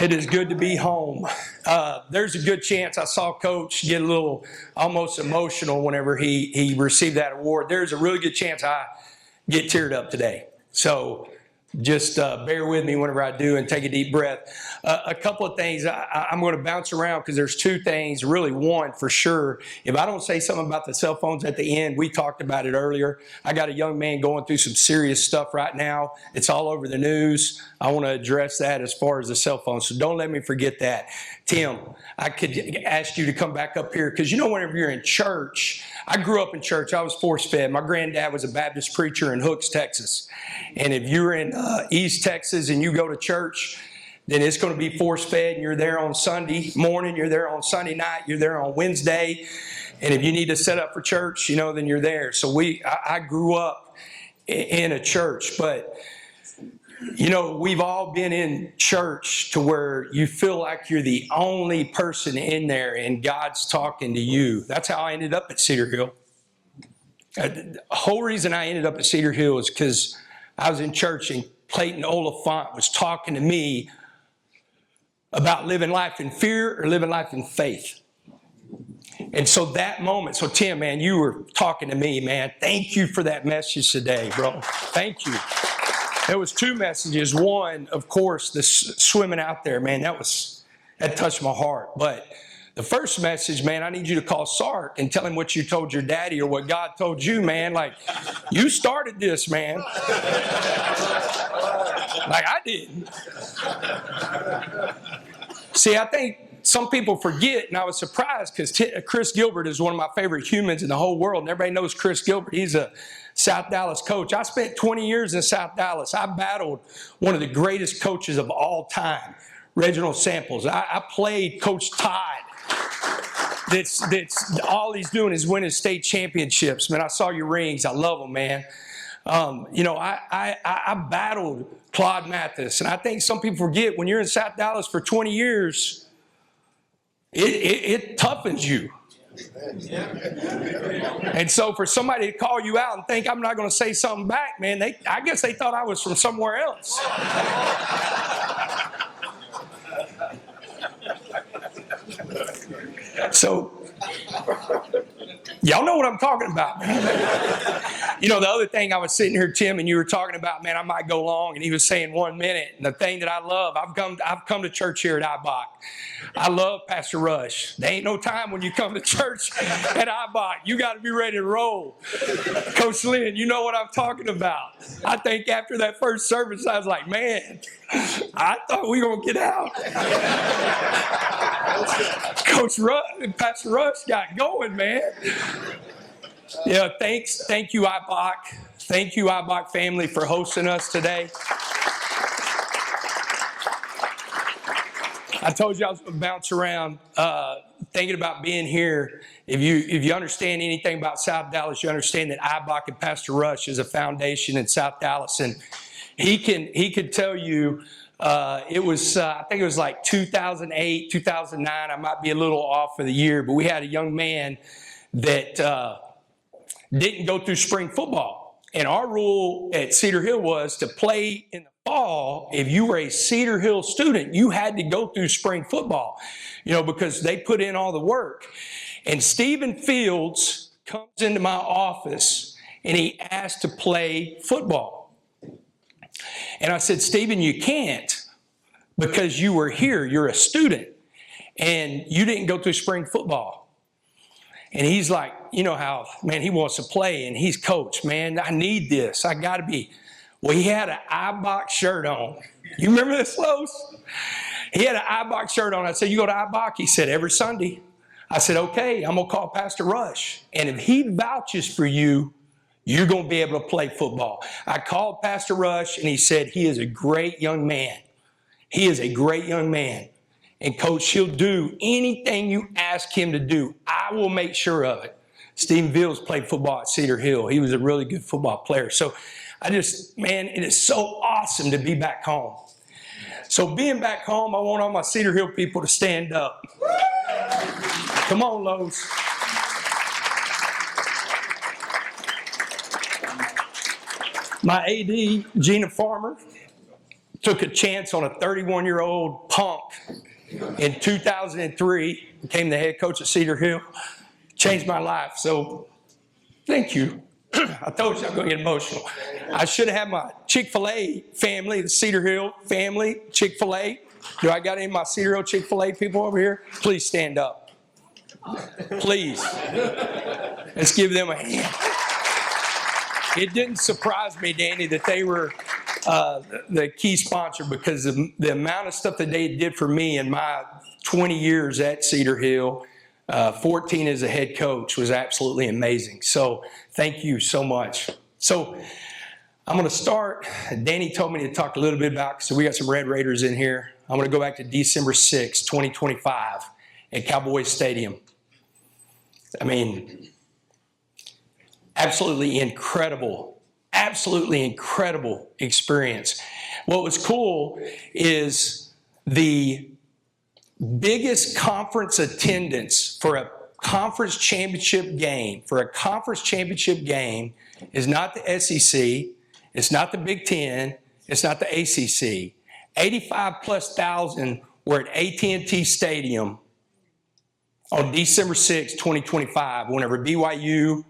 It is good to be home. There's a good chance I saw Coach get a little almost emotional whenever he received that award. There's a really good chance I get teared up today. So just bear with me whenever I do and take a deep breath. A couple of things. I'm going to bounce around because there's two things, really one for sure. If I don't say something about the cell phones at the end, we talked about it earlier. I got a young man going through some serious stuff right now. It's all over the news. I want to address that as far as the cell phone. So don't let me forget that. Tim, I could ask you to come back up here because whenever you're in church, I grew up in church. I was force-fed. My granddad was a Baptist preacher in Hooks, Texas. And if you're in East Texas and you go to church, then it's going to be force-fed, and you're there on Sunday morning, you're there on Sunday night, you're there on Wednesday. And if you need to set up for church, then you're there. So I grew up in a church, but we've all been in church to where you feel like you're the only person in there and God's talking to you. That's how I ended up at Cedar Hill. The whole reason I ended up at Cedar Hill is because I was in church and Clayton Oliphant was talking to me about living life in fear or living life in faith. And so that moment, so Tim, man, you were talking to me, man. Thank you for that message today, bro. Thank you. There was two messages. One, of course, the swimming out there, man, that touched my heart. But the first message, man, I need you to call Sark and tell him what you told your daddy or what God told you, man. Like, you started this, man. Like I did. See, I think some people forget, and I was surprised because Chris Gilbert is one of my favorite humans in the whole world, and everybody knows Chris Gilbert. He's a South Dallas coach. I spent 20 years in South Dallas. I battled one of the greatest coaches of all time, Reginald Samples. I played Coach Todd. That's all he's doing is winning state championships. Man, I saw your rings. I love them, man. I battled Claude Mathis, and I think some people forget when you're in South Dallas for 20 years, it toughens you. And so for somebody to call you out and think I'm not going to say something back, man, I guess they thought I was from somewhere else. So, y'all know what I'm talking about, man. The other thing I was sitting here, Tim, and you were talking about, man, I might go long, and he was saying 1 minute. And the thing that I love, I've come to church here at IBOC. I love Pastor Rush. There ain't no time when you come to church at IBOC. You got to be ready to roll. Coach Lynn, you know what I'm talking about. I think after that first service, I was like, man, I thought we were going to get out. Coach Rush and Pastor Rush got going, man. Yeah, thank you, IBOC. Thank you, IBOC family, for hosting us today. I told you I was going to bounce around thinking about being here. If you understand anything about South Dallas, you understand that IBOC and Pastor Rush is a foundation in South Dallas, and he could tell you. It was, I think it was like 2008, 2009. I might be a little off for the year, but we had a young man that didn't go through spring football. And our rule at Cedar Hill was to play in the fall. If you were a Cedar Hill student, you had to go through spring football, because they put in all the work. And Stephen Fields comes into my office and he asked to play football. And I said, Stephen, you can't because you were here. You're a student and you didn't go through spring football. And he's like, how, man, he wants to play and he's coach. Man, I need this. I got to be. Well, he had an IBOC shirt on. You remember this, Los? He had an IBOC shirt on. I said, you go to IBOC? He said, every Sunday. I said, okay, I'm going to call Pastor Rush. And if he vouches for you, you're going to be able to play football. I called Pastor Rush, and he said he is a great young man. He is a great young man. And, Coach, he'll do anything you ask him to do. I will make sure of it. Stephen Fields played football at Cedar Hill. He was a really good football player. So, man, it is so awesome to be back home. So being back home, I want all my Cedar Hill people to stand up. Come on, Lowe's. My AD, Gina Farmer, took a chance on a 31-year-old punk in 2003, became the head coach at Cedar Hill, changed my life. So thank you. I told you I'm going to get emotional. I should have had my Chick-fil-A family, the Cedar Hill family, Chick-fil-A. Do I got any of my Cedar Hill Chick-fil-A people over here? Please stand up. Please. Let's give them a hand. It didn't surprise me, Danny, that they were the key sponsor, because the amount of stuff that they did for me in my 20 years at Cedar Hill, 14 as a head coach, was absolutely amazing. So thank you so much. So I'm going to start. Danny told me to talk a little bit about, so we got some Red Raiders in here. I'm going to go back to December 6, 2025 at Cowboys Stadium. I mean, absolutely incredible experience. What was cool is the biggest conference attendance for a conference championship game. Is not the SEC, it's not the Big Ten, it's not the ACC. 85,000+ were at AT&T Stadium on December 6, 2025, whenever BYU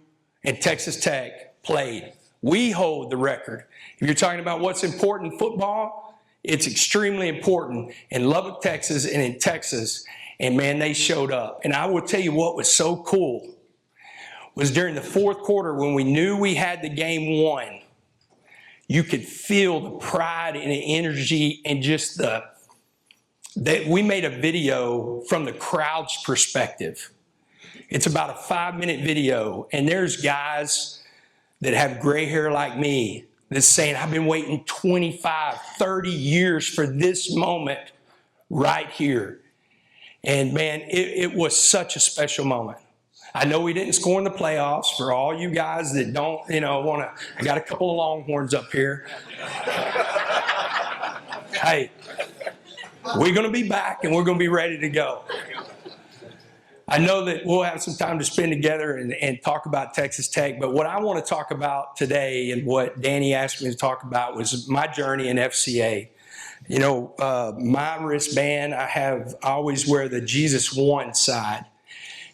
and Texas Tech played. We hold the record. If you're talking about what's important in football, it's extremely important in Lubbock, Texas, and in Texas. And man, they showed up. And I will tell you what was so cool was during the fourth quarter, when we knew we had the game won, you could feel the pride and the energy and just we made a video from the crowd's perspective. It's about a 5-minute video, and there's guys that have gray hair like me that's saying, I've been waiting 25, 30 years for this moment right here. And man, it was such a special moment. I know we didn't score in the playoffs. For all you guys that don't, want to, I got a couple of Longhorns up here. Hey, we're going to be back and we're going to be ready to go. I know that we'll have some time to spend together and talk about Texas Tech, but what I want to talk about today and what Danny asked me to talk about was my journey in FCA. My wristband, I always wear the Jesus One side.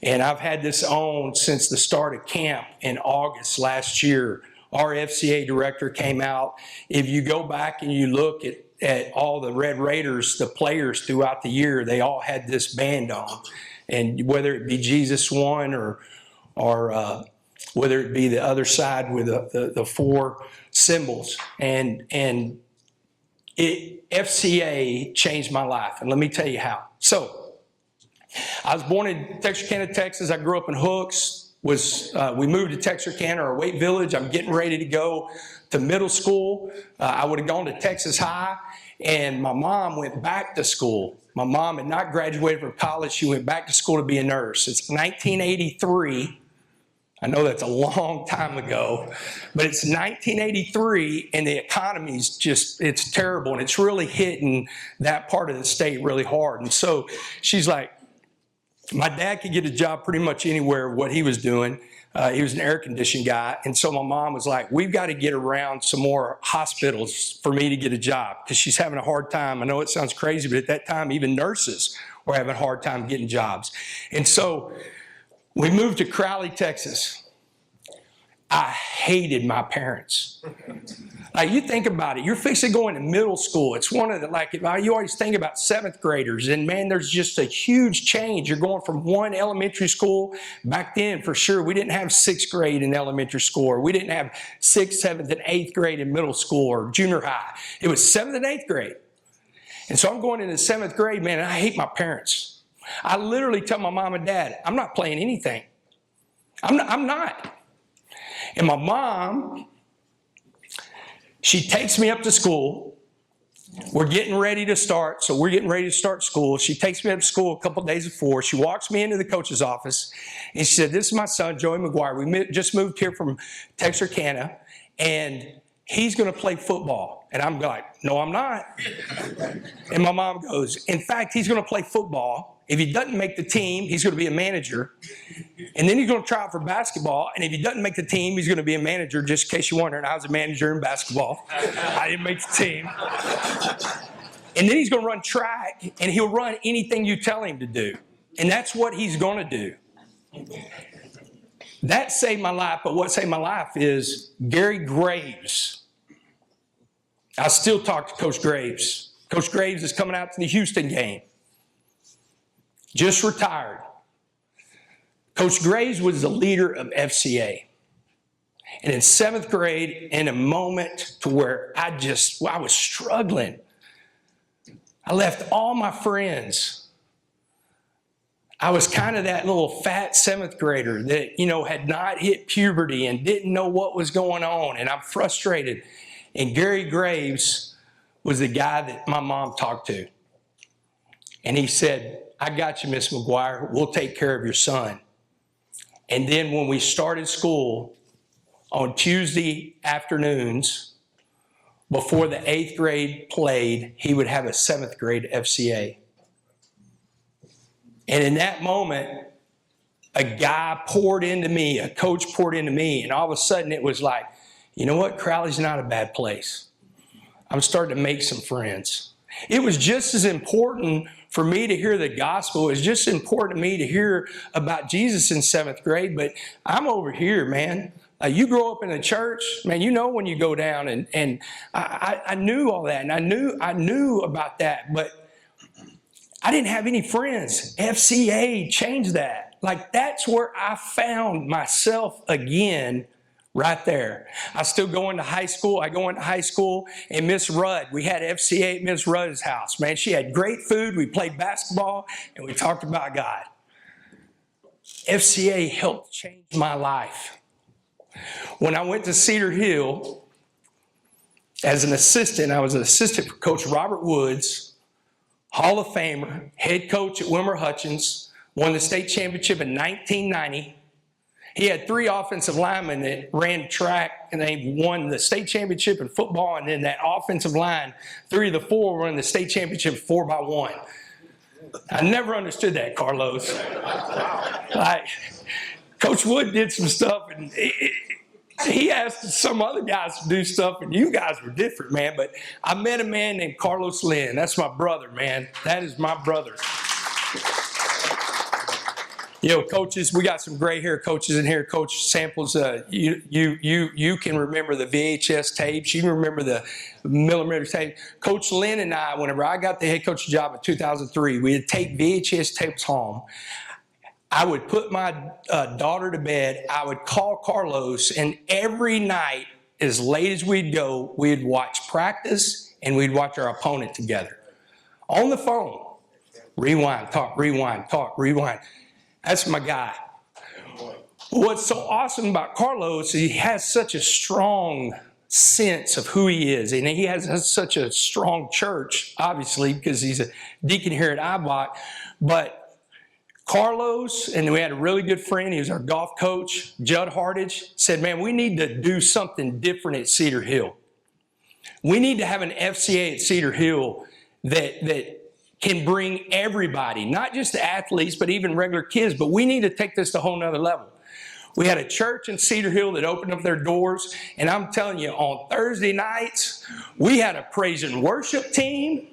And I've had this on since the start of camp in August last year. Our FCA director came out. If you go back and you look at all the Red Raiders, the players throughout the year, they all had this band on. And whether it be Jesus One or whether it be the other side with the 4 symbols. And FCA changed my life. And let me tell you how. So I was born in Texarkana, Texas. I grew up in Hooks. We moved to Texarkana, or Wake Village. I'm getting ready to go to middle school. I would have gone to Texas High, and my mom went back to school. My mom had not graduated from college. She went back to school to be a nurse. It's 1983. I know that's a long time ago, but it's 1983, and the economy's it's terrible, and it's really hitting that part of the state really hard. And so she's like, my dad could get a job pretty much anywhere what he was doing. He was an air conditioning guy. And so my mom was like, we've got to get around some more hospitals for me to get a job, because she's having a hard time. I know it sounds crazy, but at that time, even nurses were having a hard time getting jobs. And so we moved to Crowley, Texas. I hated my parents. Like, you think about it, you're fixing to go into middle school. It's one of the, you always think about 7th graders, and man, there's just a huge change. You're going from one elementary school. Back then, for sure, we didn't have 6th grade in elementary school, or we didn't have 6th, 7th, and 8th grade in middle school or junior high. It was 7th and 8th grade. And so I'm going into 7th grade, man, and I hate my parents. I literally tell my mom and dad, I'm not playing anything. I'm not. And my mom, she takes me up to school. We're getting ready to start. So we're getting ready to start school. She takes me up to school a couple of days before. She walks me into the coach's office, and she said, this is my son, Joey McGuire. We just moved here from Texarkana, and he's going to play football. And I'm like, no, I'm not. And my mom goes, in fact, he's going to play football, If he doesn't make the team, he's going to be a manager. And then he's going to try out for basketball. And if he doesn't make the team, he's going to be a manager. Just in case you're wondering, I was a manager in basketball. I didn't make the team. And then he's going to run track, and he'll run anything you tell him to do. And that's what he's going to do. That saved my life, but what saved my life is Gary Graves. I still talk to Coach Graves. Coach Graves is coming out to the Houston game. Just retired. Coach Graves was the leader of FCA. And in 7th grade, in a moment to where I was struggling, I left all my friends. I was kind of that little fat 7th grader that, had not hit puberty and didn't know what was going on. And I'm frustrated. And Gary Graves was the guy that my mom talked to. And he said, I got you, Miss McGuire. We'll take care of your son. And then when we started school on Tuesday afternoons, before the 8th grade played, he would have a 7th grade FCA. And in that moment, a guy poured into me, a coach poured into me, and all of a sudden it was like, you know what? Crowley's not a bad place. I'm starting to make some friends. It was just as important for me to hear the gospel. It was just important to me to hear about Jesus in 7th grade, but I'm over here, man. You grow up in a church, man, when you go down, and I knew all that, and I knew about that, but I didn't have any friends. FCA changed that. Like, that's where I found myself again, right there. I still go into high school. I go into high school, and Miss Rudd, we had FCA at Miss Rudd's house. Man, she had great food. We played basketball, and we talked about God. FCA helped change my life. When I went to Cedar Hill as an assistant, I was an assistant for Coach Robert Woods, Hall of Famer, head coach at Wilmer Hutchins, won the state championship in 1990. He had 3 offensive linemen that ran track, and they won the state championship in football, and then that offensive line, 3 of the 4 won the state championship 4x1. I never understood that, Carlos. Like, Coach Wood did some stuff, and he asked some other guys to do stuff, and you guys were different, man. But I met a man named Carlos Lynn. That's my brother, man. That is my brother. Coaches, we got some gray hair coaches in here. Coach Samples, you can remember the VHS tapes. You can remember the millimeter tape. Coach Lynn and I, whenever I got the head coach job in 2003, we would take VHS tapes home. I would put my daughter to bed. I would call Carlos, and every night, as late as we'd go, we'd watch practice, and we'd watch our opponent together. On the phone. Rewind, talk, rewind. That's my guy. What's so awesome about Carlos is he has such a strong sense of who he is. And he has such a strong church, obviously, because he's a deacon here at IBOC. But Carlos, and we had a really good friend, he was our golf coach, Judd Hardage, said, man, we need to do something different at Cedar Hill. We need to have an FCA at Cedar Hill that can bring everybody, not just the athletes, but even regular kids. But we need to take this to a whole nother level. We had a church in Cedar Hill that opened up their doors, and I'm telling you, on Thursday nights, we had a praise and worship team.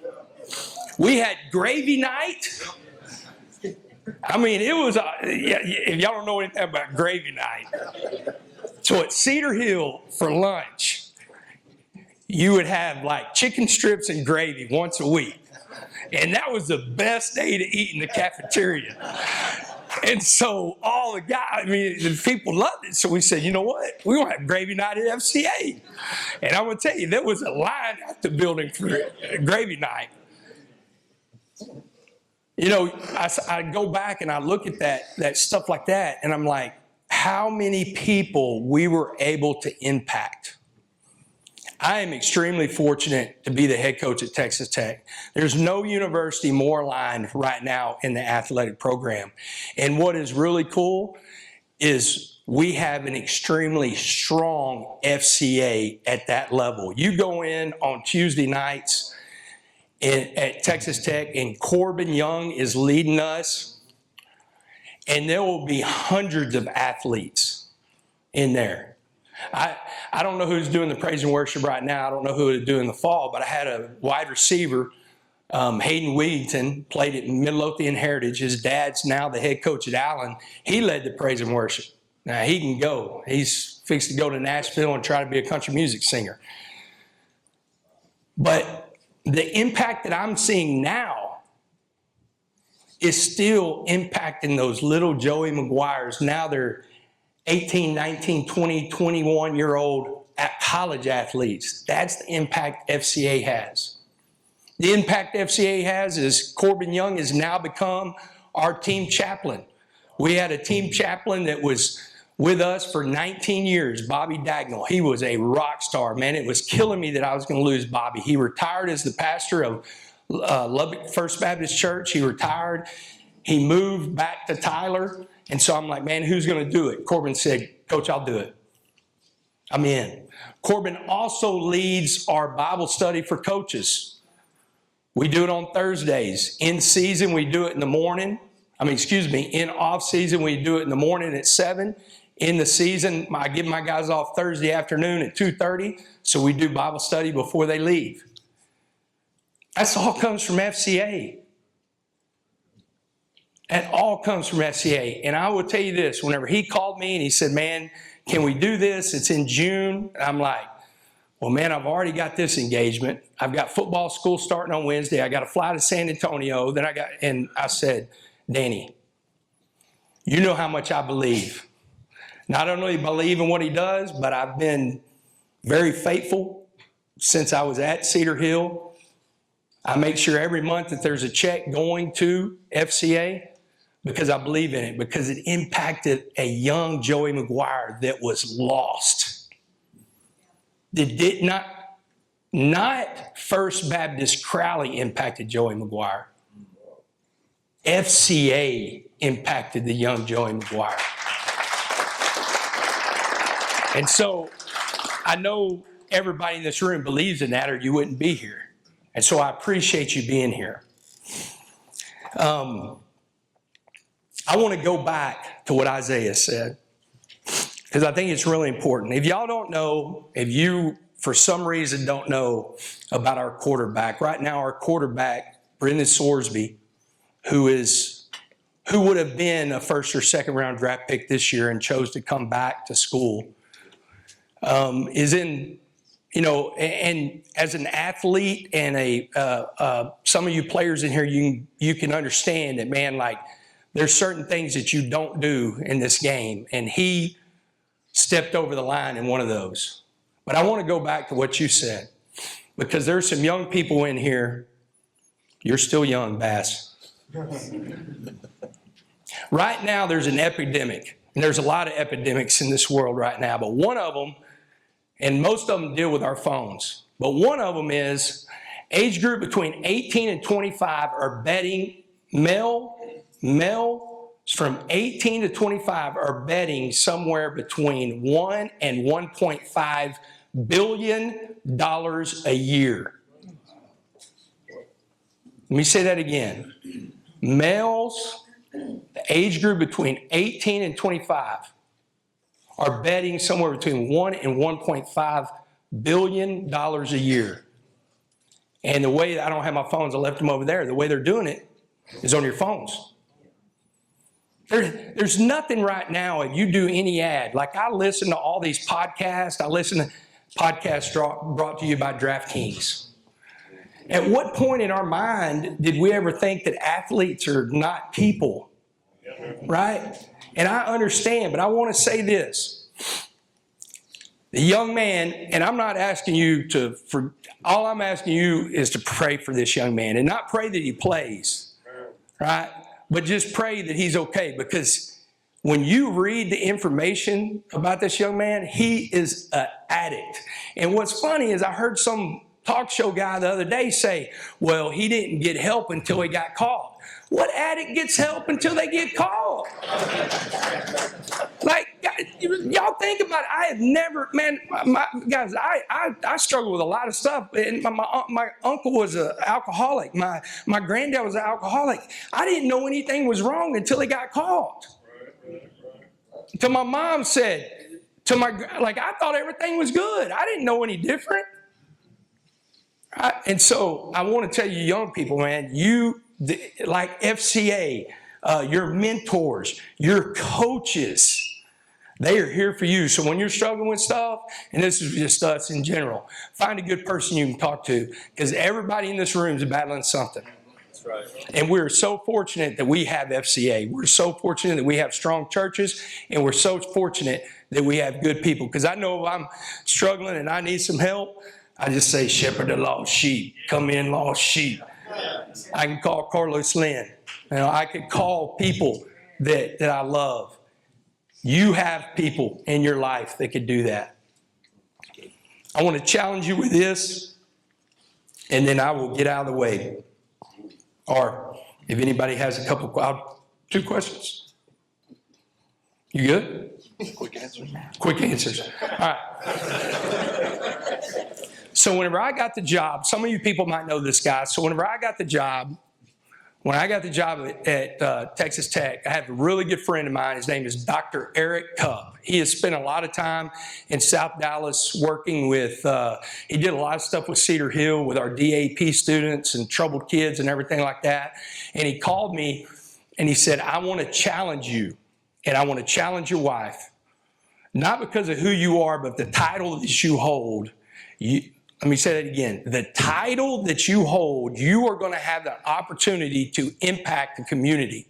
We had gravy night. I mean, it was, if y'all don't know anything about gravy night, so at Cedar Hill for lunch, you would have like chicken strips and gravy once a week. And that was the best day to eat in the cafeteria. And so all the guys, the people loved it. So we said, you know what? We're going to have gravy night at FCA. And I'm going to tell you, there was a line at the building for gravy night. I go back and I look at that stuff like that, and I'm like, how many people we were able to impact. I am extremely fortunate to be the head coach at Texas Tech. There's no university more aligned right now in the athletic program. And what is really cool is we have an extremely strong FCA at that level. You go in on Tuesday nights, at Texas Tech, and Corbin Young is leading us. And there will be hundreds of athletes in there. I don't know who's doing the praise and worship right now. I don't know who to do in the fall, but I had a wide receiver, Hayden Weedington, played at Midlothian Heritage. His dad's now the head coach at Allen. He led the praise and worship. Now, he can go. He's fixed to go to Nashville and try to be a country music singer. But the impact that I'm seeing now is still impacting those little Joey McGuires. Now they're 18, 19, 20, 21-year-old college athletes. That's the impact FCA has. The impact FCA has is Corbin Young has now become our team chaplain. We had a team chaplain that was with us for 19 years, Bobby Dagnall. He was a rock star, man. It was killing me that I was going to lose Bobby. He retired as the pastor of Lubbock First Baptist Church. He retired. He moved back to Tyler. And so I'm like, man, who's going to do it? Corbin said, Coach, I'll do it. I'm in. Corbin also leads our Bible study for coaches. We do it on Thursdays. In season, we do it in the morning. In off season, we do it in the morning at 7. In the season, I give my guys off Thursday afternoon at 2:30. So we do Bible study before they leave. That's all comes from FCA. That all comes from FCA. And I will tell you this, whenever he called me and he said, man, can we do this? It's in June. And I'm like, well, man, I've already got this engagement. I've got football school starting on Wednesday. I got to fly to San Antonio. And I said, Danny, you know how much I believe. Not only believe in what he does, but I've been very faithful since I was at Cedar Hill. I make sure every month that there's a check going to FCA because I believe in it, because it impacted a young Joey McGuire that was lost. It did not First Baptist Crowley impacted Joey McGuire. FCA impacted the young Joey McGuire. And so I know everybody in this room believes in that or you wouldn't be here. And so I appreciate you being here. I want to go back to what Isaiah said because I think it's really important. If y'all don't know, if you for some reason don't know about our quarterback, right now our quarterback, Brendan Sorsby, who would have been a first or second round draft pick this year and chose to come back to school, is in, and as an athlete and some of you players in here, you can understand that, man, like there's certain things that you don't do in this game. And he stepped over the line in one of those. But I want to go back to what you said, because there's some young people in here. You're still young, Bass. Right now, there's an epidemic, and there's a lot of epidemics in this world right now, but one of them, and most of them deal with our phones, but one of them is age group between 18 and 25 are betting, males from 18 to 25 are betting somewhere between $1 and $1.5 billion a year. Let me say that again. Males, the age group between 18 and 25, are betting somewhere between $1 and $1.5 billion a year. And the way, I don't have my phones, I left them over there. The way they're doing it is on your phones. There's nothing right now, if you do any ad, like I listen to all these podcasts, I listen to podcasts brought to you by DraftKings. At what point in our mind did we ever think that athletes are not people? Right? And I understand, but I want to say this. The young man, and I'm not asking you all I'm asking you is to pray for this young man and not pray that he plays, right? But just pray that he's okay, because when you read the information about this young man, he is an addict. And what's funny is I heard some talk show guy the other day say, well, he didn't get help until he got caught. What addict gets help until they get caught? Like, y'all think about it. I have never, man, guys, I struggle with a lot of stuff. And my uncle was an alcoholic. My granddad was an alcoholic. I didn't know anything was wrong until he got caught. Till my mom said, I thought everything was good. I didn't know any different. And so I want to tell you young people, man, like FCA, your mentors, your coaches, they are here for you. So when you're struggling with stuff, and this is just us in general, find a good person you can talk to, because everybody in this room is battling something. That's right. And we're so fortunate that we have FCA. We're so fortunate that we have strong churches, and we're so fortunate that we have good people. Because I know if I'm struggling and I need some help, I just say, shepherd the lost sheep. Come in, lost sheep. I can call Carlos Lynn. I could call people that I love. You have people in your life that could do that. I want to challenge you with this, and then I will get out of the way. Or if anybody has a couple, 2 questions. You good? Quick answers. Quick answers. All right. So whenever I got the job, some of you people might know this guy. So when I got the job at Texas Tech, I have a really good friend of mine. His name is Dr. Eric Cupp. He has spent a lot of time in South Dallas working with, he did a lot of stuff with Cedar Hill with our DAP students and troubled kids and everything like that. And he called me and he said, I want to challenge you, and I want to challenge your wife, not because of who you are, but the title that you hold. Let me say that again. The title that you hold, you are going to have the opportunity to impact the community.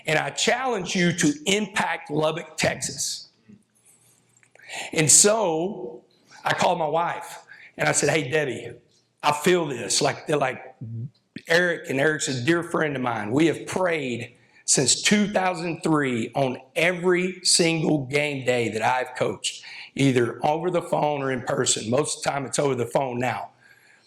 And I challenge you to impact Lubbock, Texas. And so I called my wife and I said, hey, Debbie, I feel this. Like Eric, and Eric's a dear friend of mine. We have prayed since 2003 on every single game day that I've coached, either over the phone or in person. Most of the time it's over the phone now,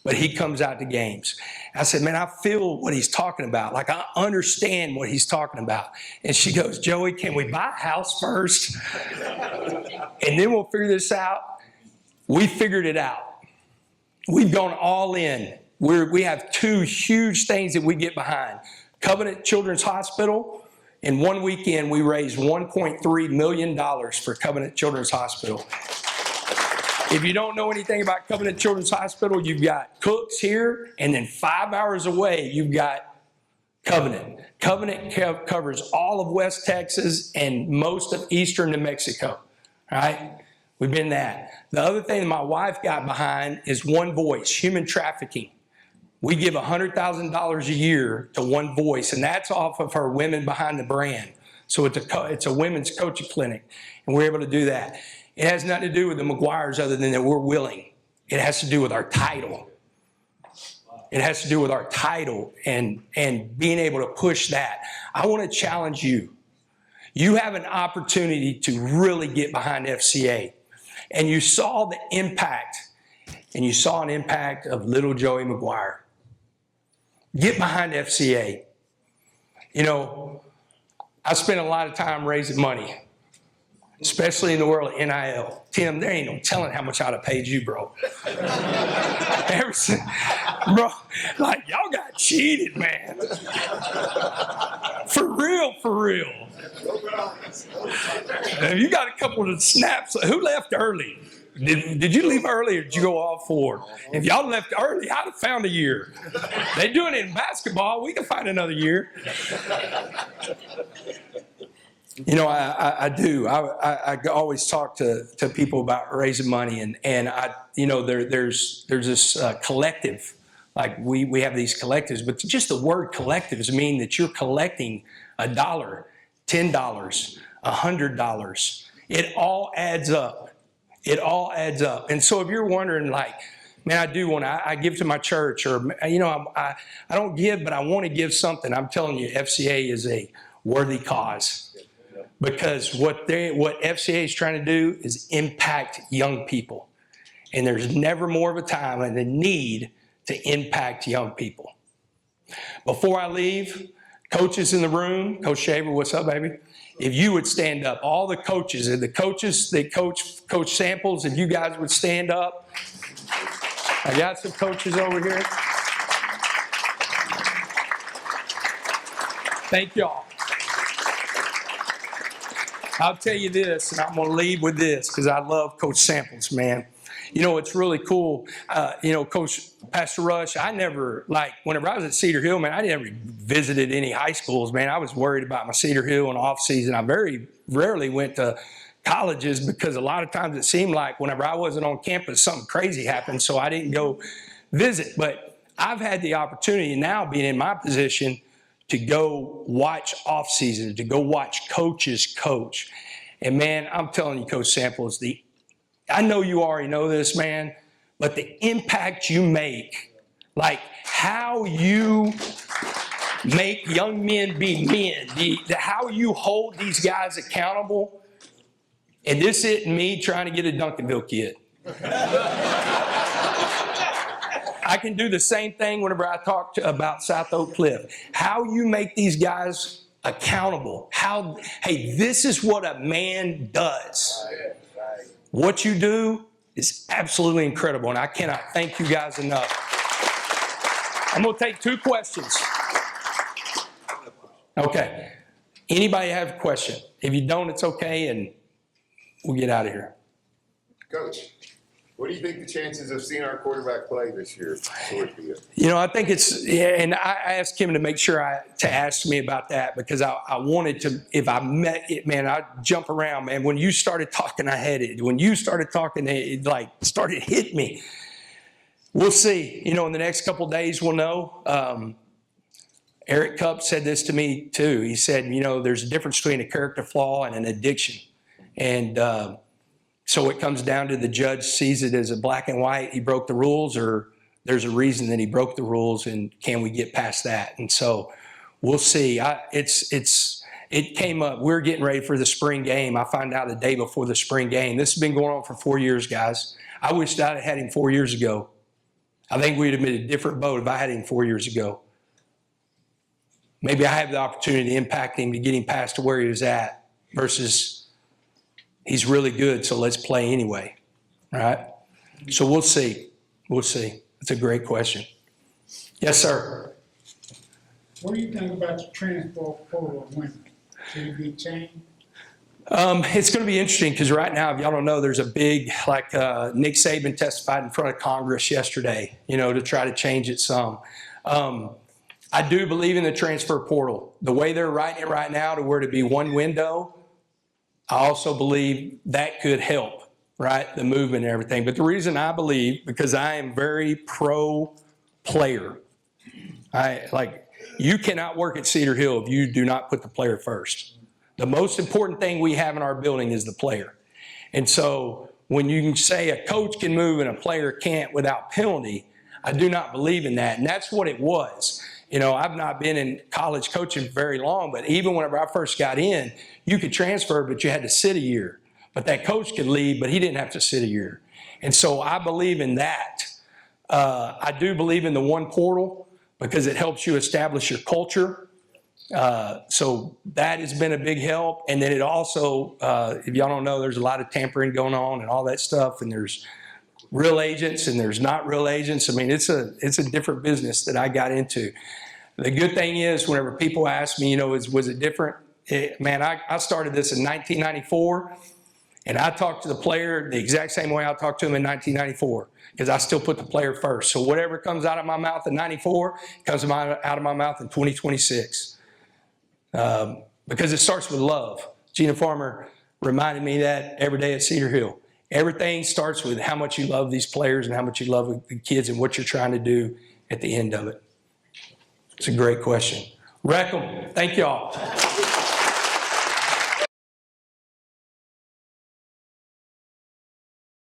but he comes out to games. I said, man, I feel what he's talking about. Like, I understand what he's talking about. And she goes, Joey, can we buy a house first? And then we'll figure this out. We figured it out. We've gone all in. We have 2 huge things that we get behind. Covenant Children's Hospital. In one weekend, we raised $1.3 million for Covenant Children's Hospital. If you don't know anything about Covenant Children's Hospital, you've got Cooks here, and then 5 hours away, you've got Covenant. Covenant covers all of West Texas and most of eastern New Mexico. All right? We've been that. The other thing that my wife got behind is One Voice, human trafficking. We give $100,000 a year to One Voice, and that's off of her Women Behind the Brand. So it's a women's coaching clinic, and we're able to do that. It has nothing to do with the McGuires other than that we're willing. It has to do with our title. It has to do with our title and being able to push that. I want to challenge you. You have an opportunity to really get behind FCA. And you saw the impact, and you saw an impact of little Joey McGuire. Get behind FCA. You know, I spent a lot of time raising money, especially in the world of NIL. Tim, there ain't no telling how much I'd have paid you, bro. Bro, like, y'all got cheated, man. For real, for real. You got a couple of snaps. Who left early? Did you leave early, or did you go all 4? If y'all left early, I'd have found a year. They doing it in basketball. We can find another year. You know, I do. I always talk to people about raising money, and I, you know, there's this collective. Like we have these collectives, but just the word collectives mean that you're collecting $1, $10, $100. It all adds up. It all adds up. And so if you're wondering, like, man, I do want to, I give to my church, or, you know, I don't give, but I want to give something. I'm telling you, FCA is a worthy cause, because what FCA is trying to do is impact young people. and there's never more of a time and a need to impact young people. Before I leave, coaches in the room, Coach Shaver, what's up, baby? If you would stand up, all the coaches and the coaches that Coach Samples, if you guys would stand up. I got some coaches over here. Thank y'all. I'll tell you this, and I'm going to leave with this because I love Coach Samples, man. You know, it's really cool. Coach Pastor Rush, I never, whenever I was at Cedar Hill, man, I never visited any high schools, man. I was worried about my Cedar Hill in off season. I very rarely went to colleges because a lot of times it seemed like whenever I wasn't on campus, something crazy happened, so I didn't go visit. But I've had the opportunity now, being in my position, to go watch off season, to go watch coaches coach. And man, I'm telling you, Coach Samples, I know you already know this, man, but the impact you make, like how you make young men be men, how you hold these guys accountable, and this isn't me trying to get a Duncanville kid. I can do the same thing whenever I talk about South Oak Cliff. How you make these guys accountable. Hey, this is what a man does. What you do is absolutely incredible, and I cannot thank you guys enough. I'm going to take 2 questions. Okay. Anybody have a question? If you don't, it's okay, and we'll get out of here. Coach, what do you think the chances of seeing our quarterback play this year would be? You know, I think and I asked him to make sure to ask me about that because I wanted to, if I met it, man, I'd jump around, man. When you started talking, I had it. When you started talking, it started hitting me. We'll see. You know, in the next couple of days, we'll know. Eric Cup said this to me too. He said, you know, there's a difference between a character flaw and an addiction. And, so it comes down to the judge sees it as a black and white, he broke the rules, or there's a reason that he broke the rules, and can we get past that? And so we'll see. It came up. We're getting ready for the spring game. I found out the day before the spring game. This has been going on for 4 years, guys. I wished I'd had him 4 years ago. I think we'd have been in a different boat if I had him 4 years ago. Maybe I have the opportunity to impact him to get him past to where he was at versus he's really good, so let's play anyway, right? So we'll see. We'll see. It's a great question. Yes, sir. What do you think about the transfer portal of women? Should it be changed? It's going to be interesting because right now, if y'all don't know, there's a big, Nick Saban testified in front of Congress yesterday, you know, to try to change it some. I do believe in the transfer portal. The way they're writing it right now to where to be one window, I also believe that could help, right, the movement and everything. But the reason I believe, because I am very pro-player. You cannot work at Cedar Hill if you do not put the player first. The most important thing we have in our building is the player. And so when you can say a coach can move and a player can't without penalty, I do not believe in that. And that's what it was. You know, I've not been in college coaching very long, but even whenever I first got in, you could transfer, but you had to sit a year. But that coach could leave, but he didn't have to sit a year. And so I believe in that. I do believe in the one portal because it helps you establish your culture. So that has been a big help. And then it also, if y'all don't know, there's a lot of tampering going on and all that stuff. And there's real agents and there's not real agents. I mean, it's a different business that I got into. The good thing is whenever people ask me, you know, was it different? I started this in 1994 and I talked to the player the exact same way I talked to him in 1994 because I still put the player first. So whatever comes out of my mouth in 94 comes out of my mouth in 2026 because it starts with love. Gina Farmer reminded me that every day at Cedar Hill. Everything starts with how much you love these players and how much you love the kids and what you're trying to do at the end of it. It's a great question. Reckham, thank y'all.